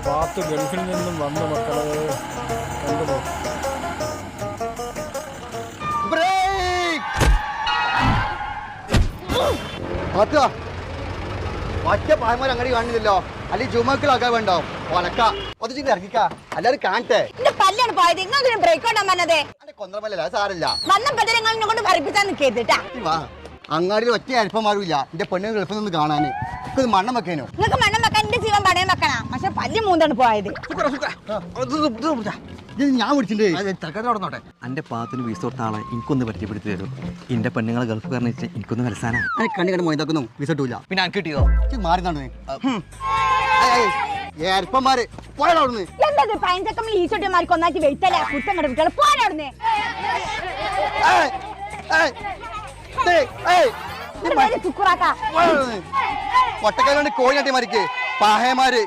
Path ഗൾഫിൽ നിന്നും വന്ന മക്കളെ കണ്ടുപോ. ഒറ്റ പായ്മാർ അങ്ങടി കാണുന്നില്ലല്ലോ. അല്ലെങ്കിൽ ജുമക്കളൊക്കെ വേണ്ടോ ഒലക്ക ഒതിച്ചിട്ട് ഇറങ്ങിക്ക എല്ലാരും കാണട്ടെ. പല്ലാണ് പോയത് നിങ്ങൾ ബ്രേക്ക് കൊണ്ടാൻ പറഞ്ഞതേ കൊന്തമല്ല സാരല്ല. വന്നപ്പോ നിങ്ങൾ കൊണ്ട് ഭരിപ്പിച്ചാൻ നിൽക്കേട്ടാ. അങ്ങാടിയിൽ ഒറ്റ അല്പമാരുമില്ല എന്റെ പെണ്ണുങ്ങൾ ഗൾഫിൽ നിന്ന് കാണാന്. മണ്ണം വെക്കാനോ നിങ്ങൾക്ക് മണ്ണം വെക്കാൻ എന്റെ ജീവൻ പണയം വെക്കണ. പക്ഷെ പല്ല് മൂന്നാണ് പോയത്. ഞാൻ വിളിച്ചിട്ടുണ്ട് നടന്നോട്ടെ. എന്റെ പാത്തിന് വീസ് കൊടുത്ത ആളെ എനിക്കൊന്ന് പരിചയപ്പെടുത്തി തരും. എന്റെ പെണ്ണുങ്ങളെ ഗൾഫ് കാരണിച്ച് എനിക്കൊന്ന് മനസ്സാനാ. കണ്ണി കണ്ട് മൊയ്താക്കുന്നു വിസട്ടൂല. പിന്നെ എനിക്ക് കിട്ടിയോ മാറി നടന്നേ ഏർപ്പന്മാര് പോയവിടുന്ന്. എന്തത് പയഞ്ചക്കം ഈച്ചോട്ടിമാർക്ക് ഒന്നാക്കി വെയിത്തല്ല കുറ്റം കടപ്പിട്ടാണ് പോരാടുന്നേ. ഒട്ടക്കാലുണ്ട് കോഴിനാട്ടിമാർക്ക് പാഹയമാര്